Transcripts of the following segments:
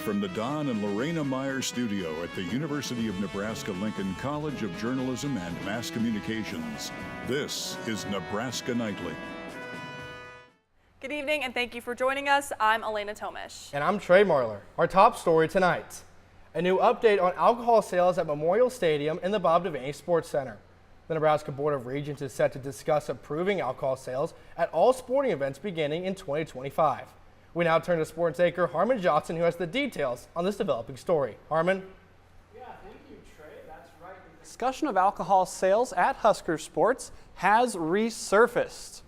from the Don and Lorena Meyer studio at the University of Nebraska-Lincoln College of Journalism and Mass Communications, this is Nebraska Nightly. Good evening and thank you for joining us. I'm Elena Tomish. And I'm Trey Marler. Our top story tonight, a new update on alcohol sales at Memorial Stadium and the Bob Devaney Sports Center. The Nebraska Board of Regents is set to discuss approving alcohol sales at all sporting events beginning in 2025. We now turn to sports anchor Harmon Johnson, who has the details on this developing story. Harmon? Yeah, thank you, Trey. That's right. The discussion of alcohol sales at Husker Sports has resurfaced.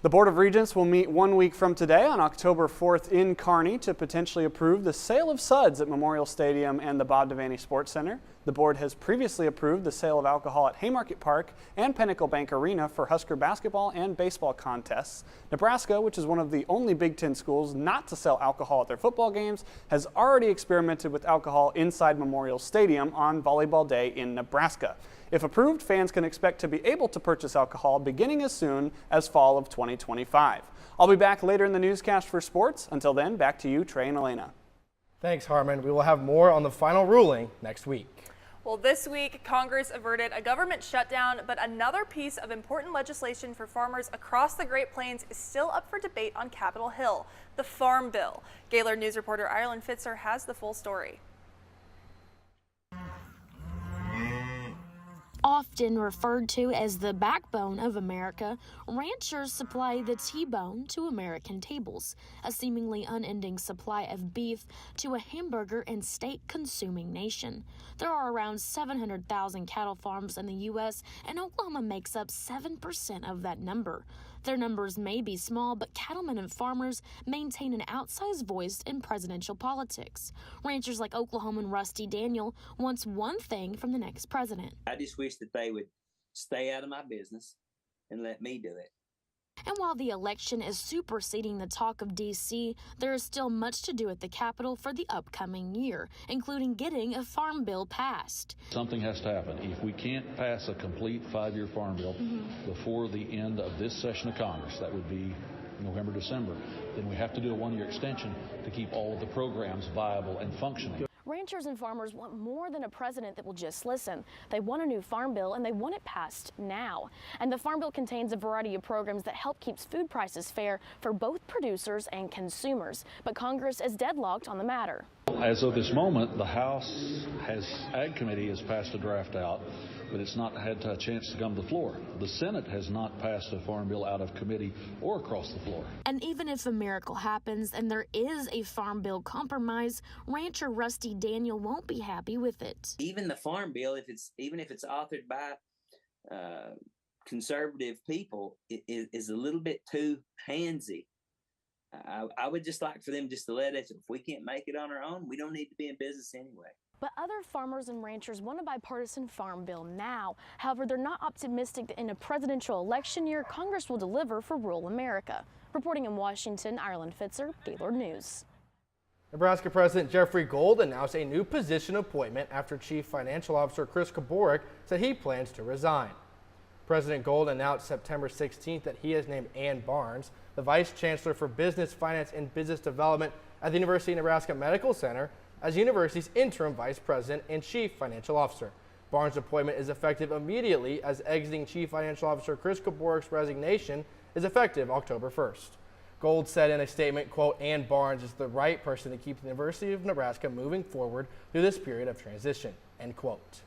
The Board of Regents will meet 1 week from today on October 4th in Kearney to potentially approve the sale of suds at Memorial Stadium and the Bob Devaney Sports Center. The board has previously approved the sale of alcohol at Haymarket Park and Pinnacle Bank Arena for Husker basketball and baseball contests. Nebraska, which is one of the only Big Ten schools not to sell alcohol at their football games, has already experimented with alcohol inside Memorial Stadium on Volleyball Day in Nebraska. If approved, fans can expect to be able to purchase alcohol beginning as soon as fall of 2025. I'll be back later in the newscast for sports. Until then, back to you, Trey and Elena. Thanks, Harmon. We will have more on the final ruling next week. Well, this week, Congress averted a government shutdown, but another piece of important legislation for farmers across the Great Plains is still up for debate on Capitol Hill, the Farm Bill. Gaylord News reporter Ireland Fitzer has the full story. Often referred to as the backbone of America, ranchers supply the T-bone to American tables, a seemingly unending supply of beef to a hamburger and steak-consuming nation. There are around 700,000 cattle farms in the U.S., and Oklahoma makes up 7% of that number. Their numbers may be small, but cattlemen and farmers maintain an outsized voice in presidential politics. Ranchers like Oklahoman Rusty Daniel wants one thing from the next president. I just wish that they would stay out of my business and let me do it. And while the election is superseding the talk of D.C., there is still much to do at the Capitol for the upcoming year, including getting a farm bill passed. Something has to happen. If we can't pass a complete 5-year farm bill before the end of this session of Congress, that would be November, December, then we have to do a 1-year extension to keep all of the programs viable and functioning. Ranchers and farmers want more than a president that will just listen. They want a new farm bill, and they want it passed now. And the farm bill contains a variety of programs that help keep food prices fair for both producers and consumers. But Congress is deadlocked on the matter. As of this moment, the House Ag Committee has passed a draft out, but it's not had a chance to come to the floor. The Senate has not passed a farm bill out of committee or across the floor. And even if a miracle happens and there is a farm bill compromise, rancher Rusty Daniel won't be happy with it. Even the farm bill, even if it's authored by conservative people, is a little bit too handsy. I would just like for them just to let us, if we can't make it on our own, we don't need to be in business anyway. But other farmers and ranchers want a bipartisan farm bill now. However, they're not optimistic that in a presidential election year, Congress will deliver for rural America. Reporting in Washington, Ireland Fitzer, Gaylord News. Nebraska President Jeffrey Gold announced a new position appointment after Chief Financial Officer Chris Kaborik said he plans to resign. President Gold announced September 16th that he has named Ann Barnes, the Vice Chancellor for Business, Finance, and Business Development at the University of Nebraska Medical Center, as the university's interim vice president and chief financial officer. Barnes' appointment is effective immediately, as exiting Chief Financial Officer Chris Kaborik's resignation is effective October 1st. Gold said in a statement, quote, Ann Barnes is the right person to keep the University of Nebraska moving forward through this period of transition, end quote.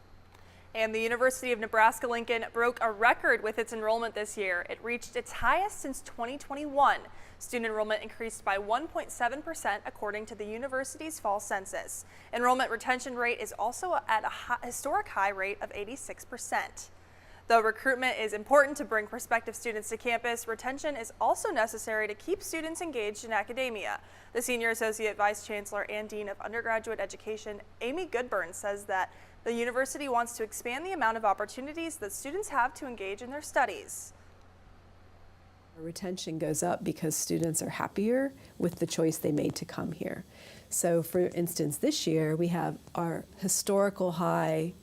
And the University of Nebraska-Lincoln broke a record with its enrollment this year. It reached its highest since 2021. Student enrollment increased by 1.7% according to the university's fall census. Enrollment retention rate is also at a historic high rate of 86%. Though recruitment is important to bring prospective students to campus, retention is also necessary to keep students engaged in academia. The Senior Associate Vice Chancellor and Dean of Undergraduate Education, Amy Goodburn, says that the university wants to expand the amount of opportunities that students have to engage in their studies. Retention goes up because students are happier with the choice they made to come here. So for instance, this year we have our historical high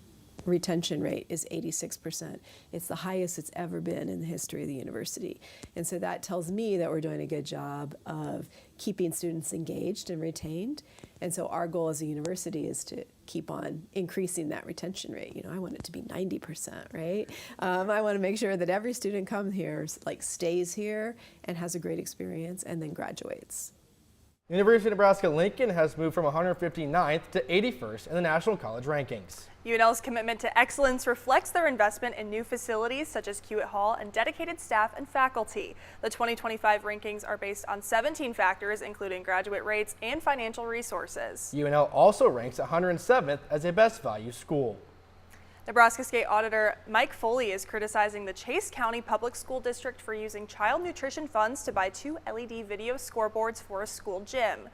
retention rate is 86%. It's the highest it's ever been in the history of the university. And so that tells me that we're doing a good job of keeping students engaged and retained. And so our goal as a university is to keep on increasing that retention rate. You know, I want it to be 90%, right? I want to make sure that every student comes here, like stays here and has a great experience and then graduates. University of Nebraska-Lincoln has moved from 159th to 81st in the national college rankings. UNL's commitment to excellence reflects their investment in new facilities such as Hewitt Hall and dedicated staff and faculty. The 2025 rankings are based on 17 factors, including graduate rates and financial resources. UNL also ranks 107th as a best value school. Nebraska State Auditor Mike Foley is criticizing the Chase County Public School District for using child nutrition funds to buy 2 LED video scoreboards for a school gym.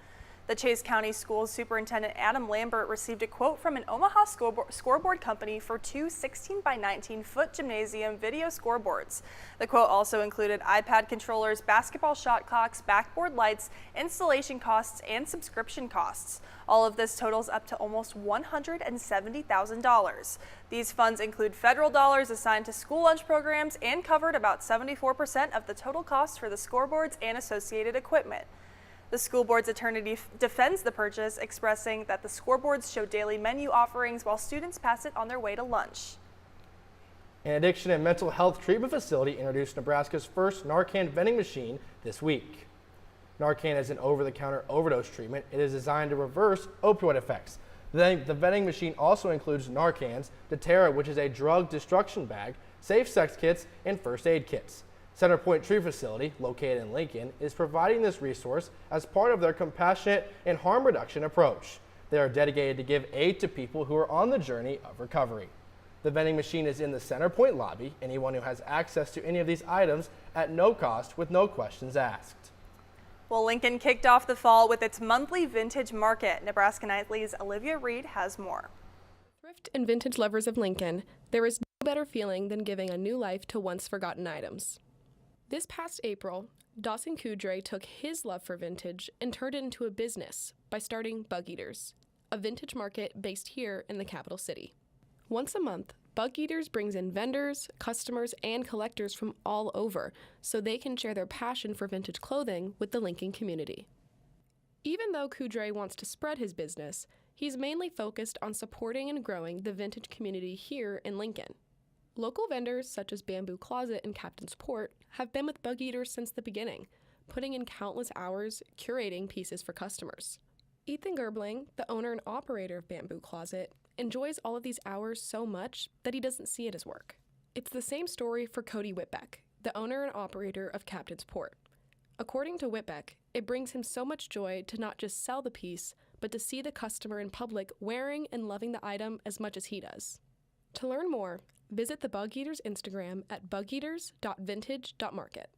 The Chase County Schools Superintendent Adam Lambert received a quote from an Omaha scoreboard company for 2 16-by-19-foot gymnasium video scoreboards. The quote also included iPad controllers, basketball shot clocks, backboard lights, installation costs, and subscription costs. All of this totals up to almost $170,000. These funds include federal dollars assigned to school lunch programs and covered about 74% of the total cost for the scoreboards and associated equipment. The school board's attorney defends the purchase, expressing that the scoreboards show daily menu offerings while students pass it on their way to lunch. An addiction and mental health treatment facility introduced Nebraska's first Narcan vending machine this week. Narcan is an over-the-counter overdose treatment. It is designed to reverse opioid effects. The vending machine also includes Narcans, Deterra, which is a drug destruction bag, safe sex kits, and first aid kits. Center Point Tree Facility, located in Lincoln, is providing this resource as part of their compassionate and harm reduction approach. They are dedicated to give aid to people who are on the journey of recovery. The vending machine is in the Center Point lobby. Anyone who has access to any of these items at no cost with no questions asked. Well, Lincoln kicked off the fall with its monthly vintage market. Nebraska Nightly's Olivia Reed has more. Thrift and vintage lovers of Lincoln, there is no better feeling than giving a new life to once forgotten items. This past April, Dawson Kudre took his love for vintage and turned it into a business by starting Bug Eaters, a vintage market based here in the capital city. Once a month, Bug Eaters brings in vendors, customers, and collectors from all over so they can share their passion for vintage clothing with the Lincoln community. Even though Kudre wants to spread his business, he's mainly focused on supporting and growing the vintage community here in Lincoln. Local vendors such as Bamboo Closet and Captain's Port have been with Bug Eaters since the beginning, putting in countless hours curating pieces for customers. Ethan Gerbling, the owner and operator of Bamboo Closet, enjoys all of these hours so much that he doesn't see it as work. It's the same story for Cody Whitbeck, the owner and operator of Captain's Port. According to Whitbeck, it brings him so much joy to not just sell the piece, but to see the customer in public wearing and loving the item as much as he does. To learn more, visit the Bug Eaters Instagram at bugeaters.vintage.market.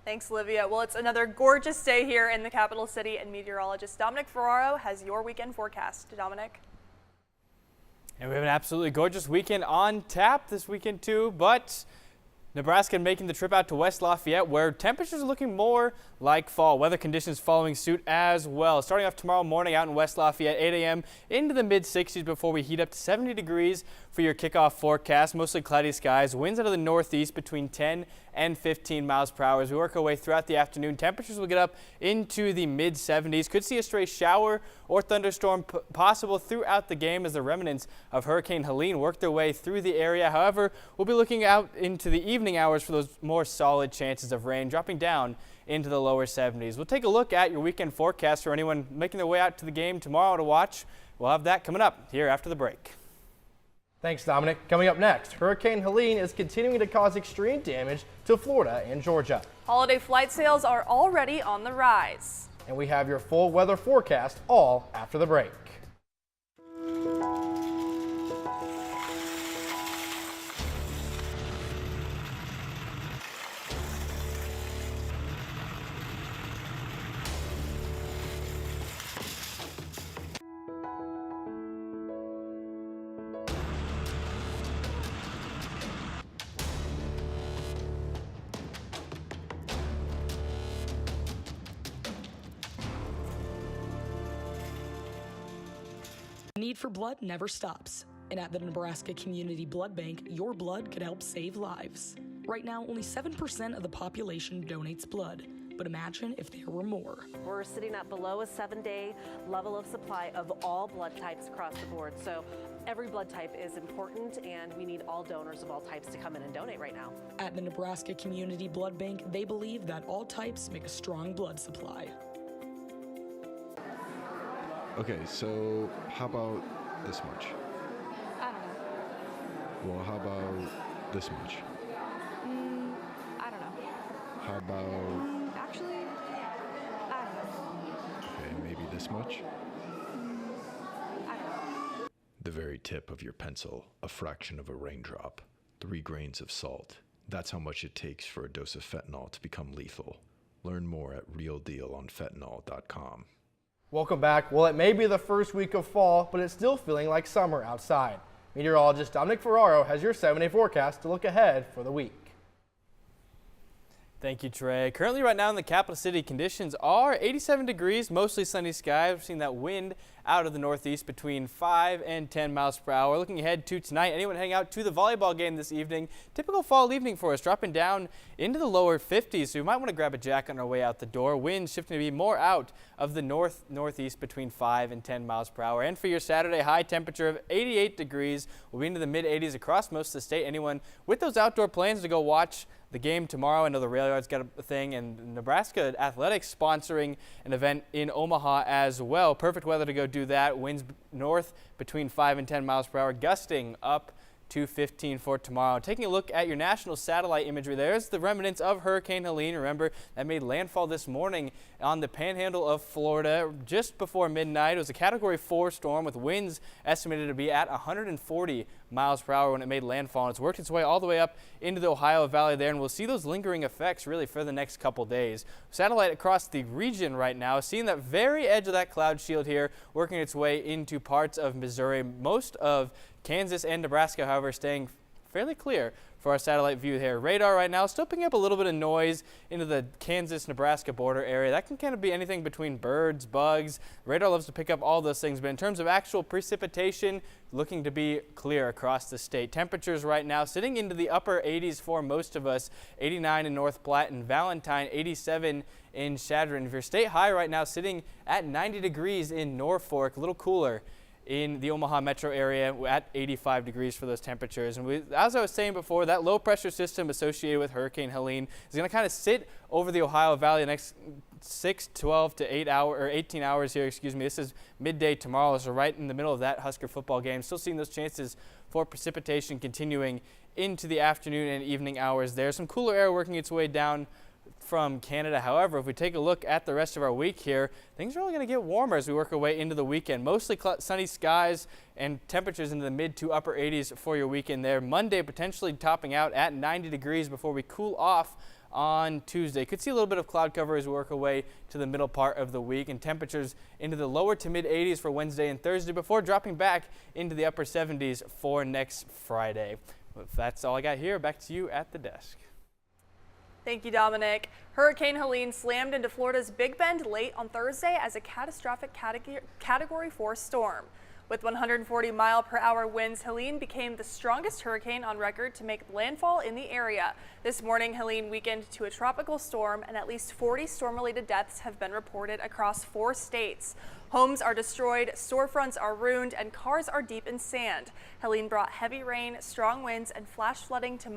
Thanks, Olivia. Well, it's another gorgeous day here in the capital city, and meteorologist Dominic Ferraro has your weekend forecast. Dominic? And we have an absolutely gorgeous weekend on tap this weekend too, but Nebraska making the trip out to West Lafayette, where temperatures are looking more like fall. Weather conditions following suit as well. Starting off tomorrow morning out in West Lafayette, 8 a.m. into the mid-60s before we heat up to 70 degrees for your kickoff forecast. Mostly cloudy skies. Winds out of the northeast between 10 and 15 miles per hour. As we work our way throughout the afternoon, temperatures will get up into the mid-70s. Could see a stray shower or thunderstorm possible throughout the game as the remnants of Hurricane Helene work their way through the area. However, we'll be looking out into the evening hours for those more solid chances of rain, dropping down into the lower 70s. We'll take a look at your weekend forecast for anyone making their way out to the game tomorrow to watch. We'll have that coming up here after the break. Thanks, Dominic. Coming up next, Hurricane Helene is continuing to cause extreme damage to Florida and Georgia. Holiday flight sales are already on the rise. And we have your full weather forecast all after the break. The need for blood never stops. And at the Nebraska Community Blood Bank, your blood could help save lives. Right now, only 7% of the population donates blood. But imagine if there were more. We're sitting at below a 7-day level of supply of all blood types across the board. So every blood type is important, and we need all donors of all types to come in and donate right now. At the Nebraska Community Blood Bank, they believe that all types make a strong blood supply. Okay, so how about this much? I don't know. Well, how about this much? I don't know. How about... Actually, I don't know. Okay, maybe this much? I don't know. The very tip of your pencil, a fraction of a raindrop, 3 grains of salt. That's how much it takes for a dose of fentanyl to become lethal. Learn more at realdealonfentanyl.com. Welcome back. Well, it may be the first week of fall, but it's still feeling like summer outside. Meteorologist Dominic Ferraro has your 7-day forecast to look ahead for the week. Thank you, Trey. Currently right now in the capital city, conditions are 87 degrees, mostly sunny skies. We're seeing that wind out of the northeast between 5 and 10 miles per hour. Looking ahead to tonight, anyone heading out to the volleyball game this evening, typical fall evening for us, dropping down into the lower 50s. So we might want to grab a jacket on our way out the door. Winds shifting to be more out of the northeast between 5 and 10 miles per hour. And for your Saturday, high temperature of 88 degrees. We'll be into the mid 80s across most of the state. Anyone with those outdoor plans to go watch the game tomorrow, I know the Rail Yard's got a thing, and Nebraska Athletics sponsoring an event in Omaha as well. Perfect weather to go do that. Winds north between 5 and 10 miles per hour, gusting up to 15 for tomorrow. Taking a look at your national satellite imagery, there's the remnants of Hurricane Helene. Remember, that made landfall this morning on the panhandle of Florida just before midnight. It was a Category 4 storm with winds estimated to be at 140 miles per hour when it made landfall. And it's worked its way all the way up into the Ohio Valley there, and we'll see those lingering effects really for the next couple days. Satellite across the region right now, seeing that very edge of that cloud shield here, working its way into parts of Missouri. Most of Kansas and Nebraska, however, staying fairly clear for our satellite view here. Radar right now still picking up a little bit of noise into the Kansas-Nebraska border area. That can kind of be anything between birds, bugs. Radar loves to pick up all those things, but in terms of actual precipitation, looking to be clear across the state. Temperatures right now sitting into the upper 80s for most of us. 89 in North Platte and Valentine, 87 in Chadron. If your state high right now sitting at 90 degrees in Norfolk, a little cooler in the Omaha metro area at 85 degrees for those temperatures. And as I was saying before, that low pressure system associated with Hurricane Helene is going to kind of sit over the Ohio Valley the next 12 to 18 hours here, excuse me. This is midday tomorrow, so right in the middle of that Husker football game. Still seeing those chances for precipitation continuing into the afternoon and evening hours there. Some cooler air working its way down from Canada. However, if we take a look at the rest of our week here, things are only going to get warmer as we work our way into the weekend. Mostly sunny skies and temperatures into the mid to upper 80s for your weekend there. Monday potentially topping out at 90 degrees before we cool off on Tuesday. Could see a little bit of cloud cover as we work our way to the middle part of the week, and temperatures into the lower to mid 80s for Wednesday and Thursday before dropping back into the upper 70s for next Friday. That's all I got here. Back to you at the desk. Thank you, Dominic. Hurricane Helene slammed into Florida's Big Bend late on Thursday as a catastrophic Category 4 storm. With 140-mile-per-hour winds, Helene became the strongest hurricane on record to make landfall in the area. This morning, Helene weakened to a tropical storm, and at least 40 storm-related deaths have been reported across 4 states. Homes are destroyed, storefronts are ruined, and cars are deep in sand. Helene brought heavy rain, strong winds, and flash flooding to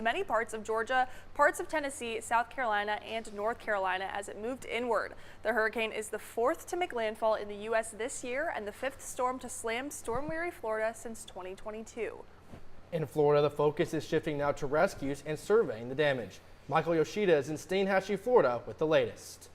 many parts of Georgia, parts of Tennessee, South Carolina, and North Carolina as it moved inward. The hurricane is the 4th to make landfall in the U.S. this year and the 5th storm to slam storm-weary Florida since 2022. In Florida, the focus is shifting now to rescues and surveying the damage. Michael Yoshida is in Steinhatchee, Florida with the latest.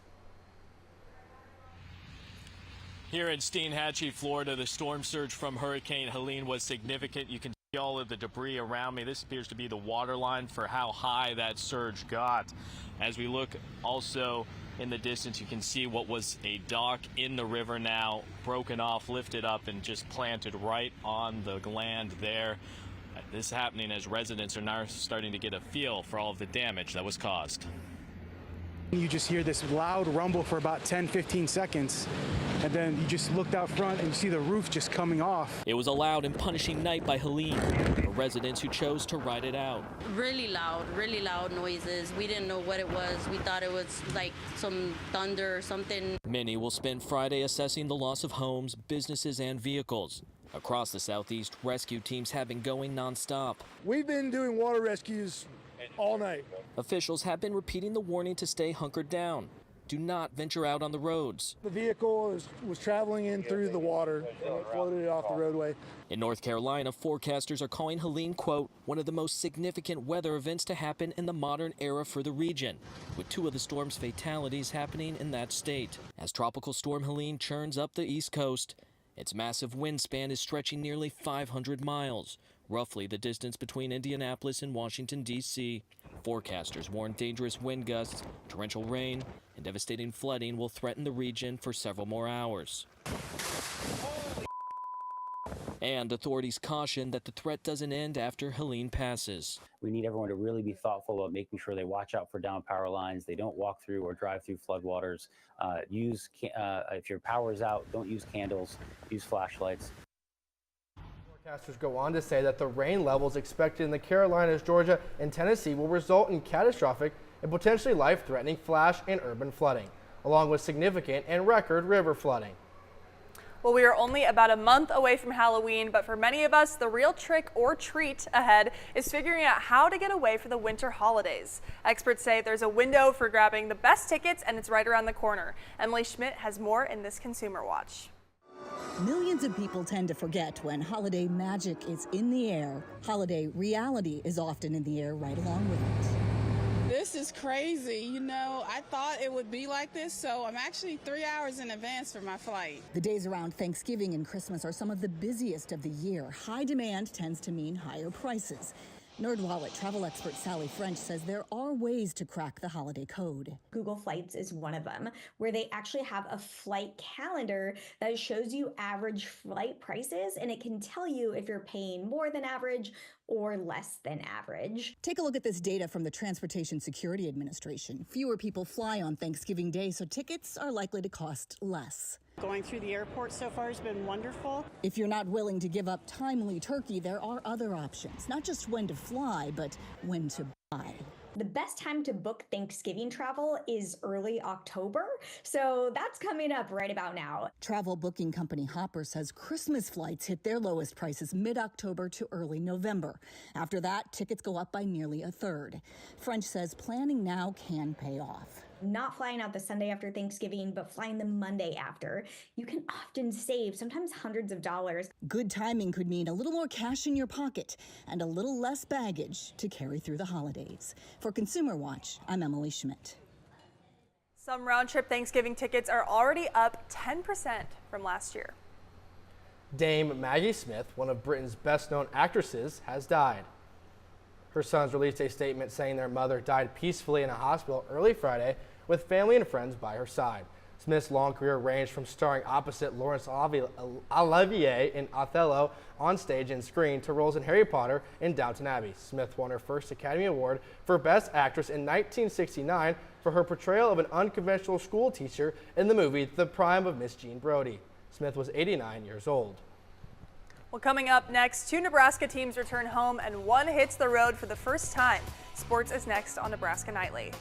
Here in Steinhatchee, Florida, the storm surge from Hurricane Helene was significant. You can see all of the debris around me. This appears to be the water line for how high that surge got. As we look also in the distance, you can see what was a dock in the river now broken off, lifted up, and just planted right on the land there. This is happening as residents are now starting to get a feel for all of the damage that was caused. You just hear this loud rumble for about 10-15 seconds, and then you just looked out front and you see the roof just coming off. It was a loud and punishing night by Helene, a resident who chose to ride it out. Really loud noises. We didn't know what it was. We thought it was like some thunder or something. Many will spend Friday assessing the loss of homes, businesses, and vehicles. Across the Southeast, rescue teams have been going nonstop. We've been doing water rescues all night. Officials have been repeating the warning to stay hunkered down. Do not venture out on the roads. The vehicle was traveling in through the water and it floated off the roadway. In North Carolina, forecasters are calling Helene, quote, one of the most significant weather events to happen in the modern era for the region, with 2 of the storm's fatalities happening in that state. As Tropical Storm Helene churns up the East Coast, its massive wind span is stretching nearly 500 miles, roughly the distance between Indianapolis and Washington, D.C. Forecasters warn dangerous wind gusts, torrential rain, and devastating flooding will threaten the region for several more hours. And authorities caution that the threat doesn't end after Helene passes. We need everyone to really be thoughtful about making sure they watch out for down power lines. They don't walk through or drive through floodwaters. If your power is out, don't use candles, use flashlights. Forecasters go on to say that the rain levels expected in the Carolinas, Georgia, and Tennessee will result in catastrophic and potentially life-threatening flash and urban flooding, along with significant and record river flooding. Well, we are only about a month away from Halloween, but for many of us, the real trick or treat ahead is figuring out how to get away for the winter holidays. Experts say there's a window for grabbing the best tickets, and it's right around the corner. Emily Schmidt has more in this Consumer Watch. Millions of people tend to forget when holiday magic is in the air. Holiday reality is often in the air right along with it. This is crazy. You know, I thought it would be like this, so I'm actually 3 hours in advance for my flight. The days around Thanksgiving and Christmas are some of the busiest of the year. High demand tends to mean higher prices. NerdWallet travel expert Sally French says there are ways to crack the holiday code. Google Flights is one of them, where they actually have a flight calendar that shows you average flight prices, and it can tell you if you're paying more than average or less than average. Take a look at this data from the Transportation Security Administration. Fewer people fly on Thanksgiving Day, so tickets are likely to cost less. Going through the airport so far has been wonderful. If you're not willing to give up timely turkey, there are other options. Not just when to fly, but when to buy. The best time to book Thanksgiving travel is early October, so that's coming up right about now. Travel booking company Hopper says Christmas flights hit their lowest prices mid-October to early November. After that, tickets go up by nearly a third. French says planning now can pay off. Not flying out the Sunday after Thanksgiving, but flying the Monday after. You can often save, sometimes hundreds of dollars. Good timing could mean a little more cash in your pocket and a little less baggage to carry through the holidays. For Consumer Watch, I'm Emily Schmidt. Some round-trip Thanksgiving tickets are already up 10% from last year. Dame Maggie Smith, one of Britain's best-known actresses, has died. Her sons released a statement saying their mother died peacefully in a hospital early Friday with family and friends by her side. Smith's long career ranged from starring opposite Laurence Olivier in Othello on stage and screen to roles in Harry Potter and Downton Abbey. Smith won her first Academy Award for Best Actress in 1969 for her portrayal of an unconventional school teacher in the movie The Prime of Miss Jean Brodie. Smith was 89 years old. Well, coming up next, 2 Nebraska teams return home and 1 hits the road for the first time. Sports is next on Nebraska Nightly.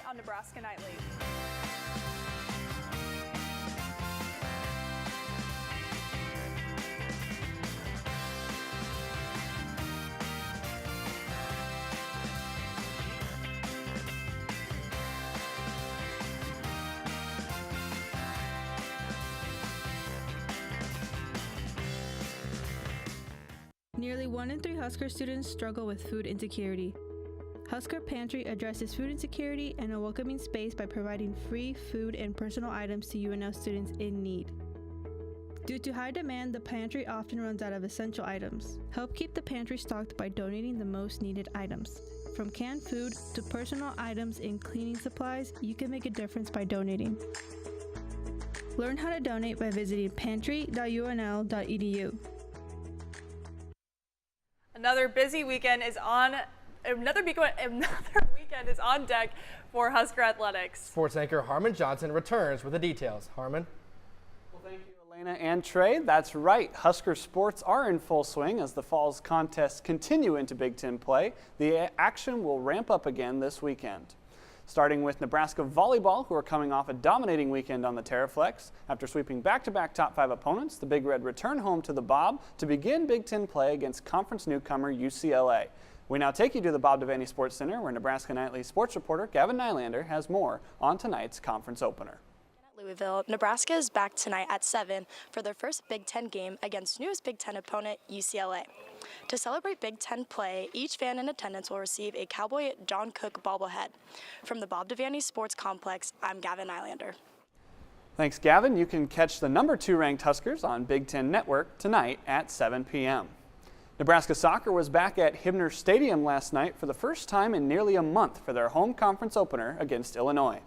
On Nebraska Nightly. Nearly 1 in 3 Husker students struggle with food insecurity. Husker Pantry addresses food insecurity and a welcoming space by providing free food and personal items to UNL students in need. Due to high demand, the pantry often runs out of essential items. Help keep the pantry stocked by donating the most needed items. From canned food to personal items and cleaning supplies, you can make a difference by donating. Learn how to donate by visiting pantry.unl.edu. Another weekend is on deck for Husker athletics. Sports anchor Harmon Johnson returns with the details. Harmon. Well, thank you, Elena and Trey. That's right. Husker sports are in full swing as the fall's contests continue into Big Ten play. The action will ramp up again this weekend. Starting with Nebraska volleyball, who are coming off a dominating weekend on the Terraflex. After sweeping back-to-back top 5 opponents, the Big Red return home to the Bob to begin Big Ten play against conference newcomer UCLA. We now take you to the Bob Devaney Sports Center, where Nebraska Nightly sports reporter Gavin Nylander has more on tonight's conference opener. Louisville, Nebraska is back tonight at 7 for their first Big Ten game against newest Big Ten opponent UCLA. To celebrate Big Ten play, each fan in attendance will receive a Cowboy John Cook bobblehead. From the Bob Devaney Sports Complex, I'm Gavin Nylander. Thanks, Gavin. You can catch the number 2 ranked Huskers on Big Ten Network tonight at 7 p.m. Nebraska soccer was back at Hibner Stadium last night for the first time in nearly a month for their home conference opener against Illinois.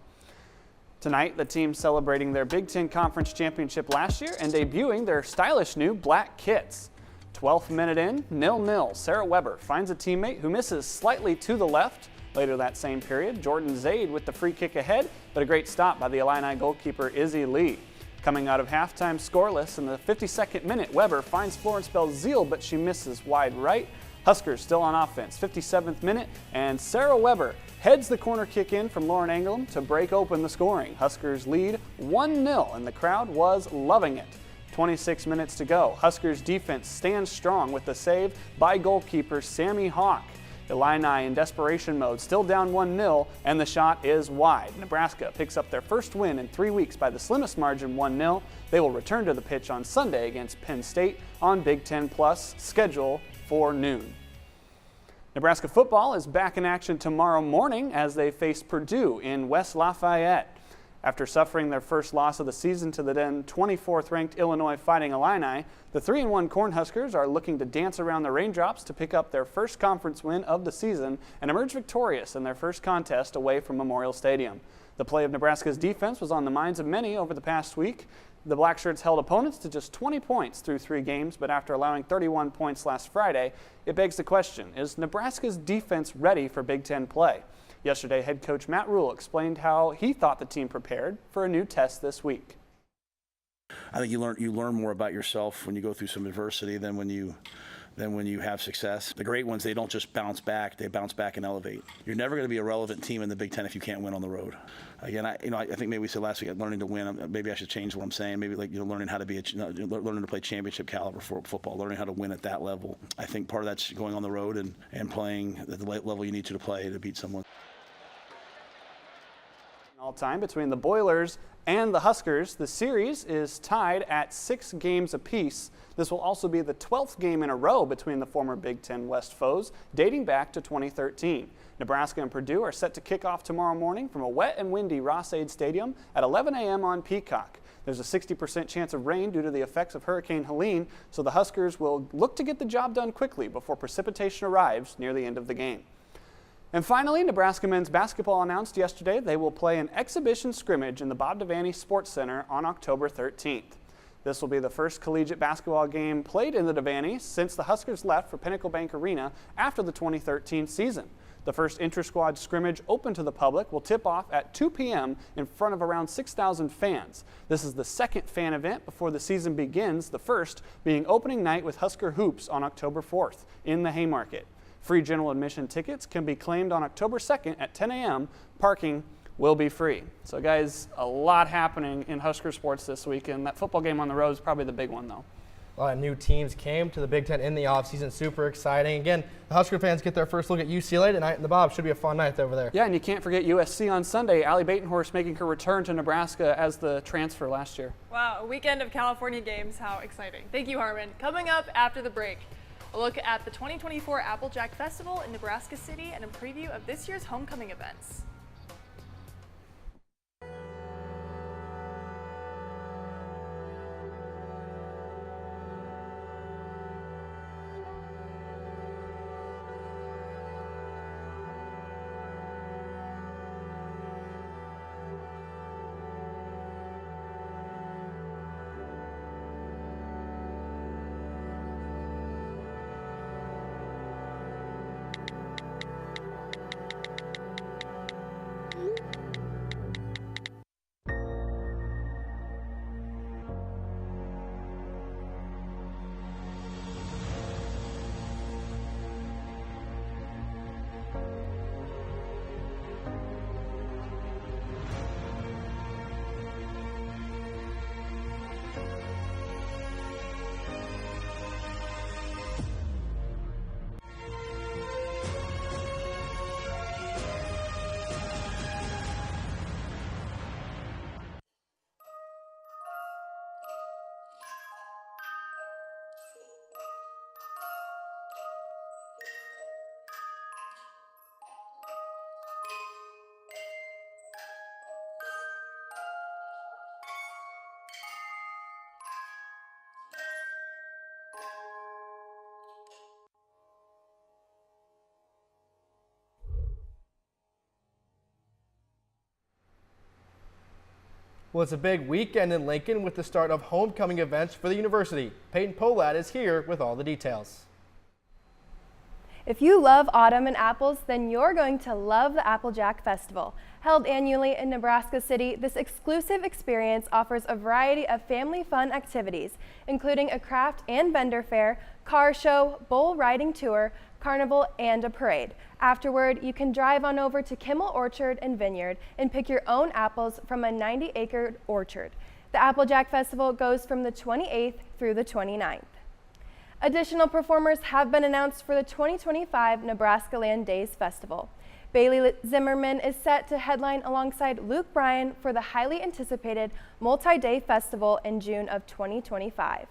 Tonight, the team celebrating their Big Ten Conference Championship last year and debuting their stylish new black kits. 12th minute in, 0-0. Sarah Weber finds a teammate who misses slightly to the left. Later that same period, Jordan Zaid with the free kick ahead, but a great stop by the Illini goalkeeper Izzy Lee. Coming out of halftime scoreless in the 52nd minute, Weber finds Florence Belzile, but she misses wide right. Huskers still on offense, 57th minute, and Sarah Weber heads the corner kick in from Lauren Anglem to break open the scoring. Huskers lead 1-0, and the crowd was loving it. 26 minutes to go. Huskers defense stands strong with the save by goalkeeper Sammy Hawk. Illini in desperation mode, still down 1-0, and the shot is wide. Nebraska picks up their first win in 3 weeks by the slimmest margin, 1-0. They will return to the pitch on Sunday against Penn State on Big Ten Plus, schedule for noon. Nebraska football is back in action tomorrow morning as they face Purdue in West Lafayette. After suffering their first loss of the season to the then 24th ranked Illinois Fighting Illini, the 3-1 Cornhuskers are looking to dance around the raindrops to pick up their first conference win of the season and emerge victorious in their first contest away from Memorial Stadium. The play of Nebraska's defense was on the minds of many over the past week. The Blackshirts held opponents to just 20 points through 3 games, but after allowing 31 points last Friday, it begs the question, is Nebraska's defense ready for Big Ten play? Yesterday, head coach Matt Rule explained how he thought the team prepared for a new test this week. I think you learn more about yourself when you go through some adversity than when you have success. The great ones, they don't just bounce back, they bounce back and elevate. You're never going to be a relevant team in the Big Ten if you can't win on the road. Again, I think maybe we said last week, learning to win. Maybe I should change what I'm saying. Maybe learning how to learning to play championship caliber football, learning how to win at that level. I think part of that's going on the road and playing at the level you need to play to beat someone. All time between the Boilers and the Huskers, the series is tied at 6 games apiece. This will also be the 12th game in a row between the former Big Ten West foes, dating back to 2013. Nebraska and Purdue are set to kick off tomorrow morning from a wet and windy Ross-Ade Stadium at 11 a.m. on Peacock. There's a 60% chance of rain due to the effects of Hurricane Helene, so the Huskers will look to get the job done quickly before precipitation arrives near the end of the game. And finally, Nebraska men's basketball announced yesterday they will play an exhibition scrimmage in the Bob Devaney Sports Center on October 13th. This will be the first collegiate basketball game played in the Devaney since the Huskers left for Pinnacle Bank Arena after the 2013 season. The first inter-squad scrimmage open to the public will tip off at 2 p.m. in front of around 6,000 fans. This is the second fan event before the season begins, the first being opening night with Husker Hoops on October 4th in the Haymarket. Free general admission tickets can be claimed on October 2nd at 10 a.m. Parking will be free. So guys, a lot happening in Husker sports this weekend. That football game on the road is probably the big one though. A lot of new teams came to the Big Ten in the offseason. Super exciting. Again, the Husker fans get their first look at UCLA tonight in the Bob. Should be a fun night over there. Yeah, and you can't forget USC on Sunday. Allie Batenhorst making her return to Nebraska as the transfer last year. Wow, a weekend of California games. How exciting. Thank you, Harmon. Coming up after the break, A look at the 2024 Applejack Festival in Nebraska City and a preview of this year's homecoming events. Well, it's a big weekend in Lincoln with the start of homecoming events for the university. Peyton Polat is here with all the details. If you love autumn and apples, then you're going to love the Applejack Festival. Held annually in Nebraska City, this exclusive experience offers a variety of family fun activities, including a craft and vendor fair, car show, bull riding tour, carnival, and a parade. Afterward, you can drive on over to Kimmel Orchard and Vineyard and pick your own apples from a 90-acre orchard. The Applejack Festival goes from the 28th through the 29th. Additional performers have been announced for the 2025 Nebraska Land Days Festival. Bailey Zimmerman is set to headline alongside Luke Bryan for the highly anticipated multi-day festival in June of 2025.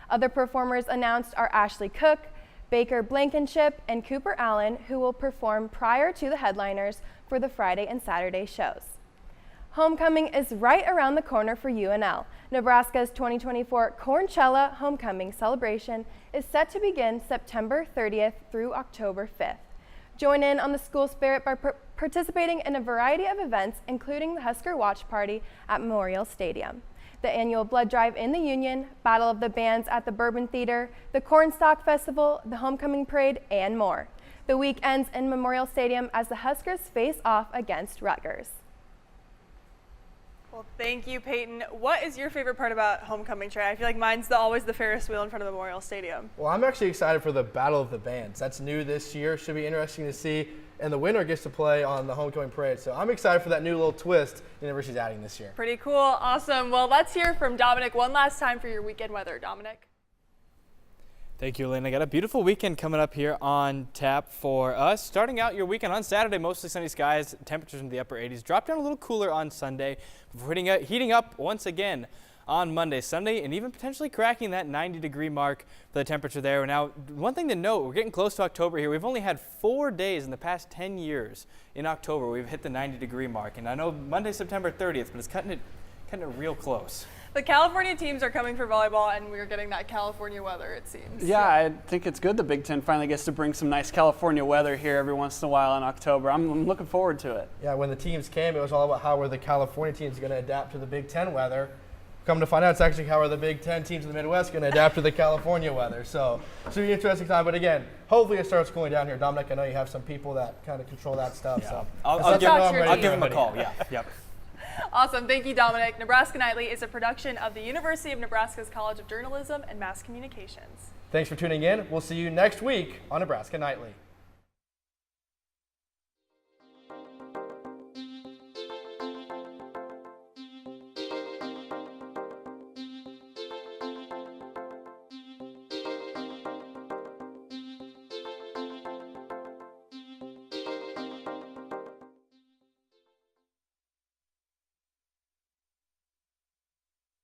Other performers announced are Ashley Cook, Baker Blankenship, and Cooper Allen, who will perform prior to the headliners for the Friday and Saturday shows. Homecoming is right around the corner for UNL. Nebraska's 2024 Cornchella Homecoming celebration is set to begin September 30th through October 5th. Join in on the school spirit by participating in a variety of events, including the Husker Watch Party at Memorial Stadium, the annual blood drive in the Union, Battle of the Bands at the Bourbon Theater, the Cornstalk Festival, the Homecoming Parade, and more. The week ends in Memorial Stadium as the Huskers face off against Rutgers. Well, thank you, Peyton. What is your favorite part about homecoming, Trey? I feel like mine's always the Ferris wheel in front of Memorial Stadium. Well, I'm actually excited for the Battle of the Bands. That's new this year. Should be interesting to see. And the winner gets to play on the homecoming parade. So I'm excited for that new little twist the university's adding this year. Pretty cool. Awesome. Well, let's hear from Dominic one last time for your weekend weather. Dominic. Thank you, Elena. Got a beautiful weekend coming up here on tap for us. Starting out your weekend on Saturday, mostly sunny skies, temperatures in the upper 80s. Drop down a little cooler on Sunday before heating up once again on Monday, Sunday, and even potentially cracking that 90-degree mark for the temperature there. Now, one thing to note, we're getting close to October here. We've only had 4 days in the past 10 years in October we've hit the 90-degree mark. And I know Monday, September 30th, but it's cutting it real close. The California teams are coming for volleyball, and we're getting that California weather, it seems. Yeah, I think it's good the Big Ten finally gets to bring some nice California weather here every once in a while in October. I'm looking forward to it. Yeah, when the teams came, it was all about how were the California teams going to adapt to the Big Ten weather. Come to find out, it's actually how are the Big Ten teams in the Midwest going to adapt to the California weather. So it's going to be an interesting time. But again, hopefully it starts cooling down here. Dominic, I know you have some people that kind of control that stuff. Yeah. So I'll give them a call. Yeah. Yep. Awesome. Thank you, Dominic. Nebraska Nightly is a production of the University of Nebraska's College of Journalism and Mass Communications. Thanks for tuning in. We'll see you next week on Nebraska Nightly.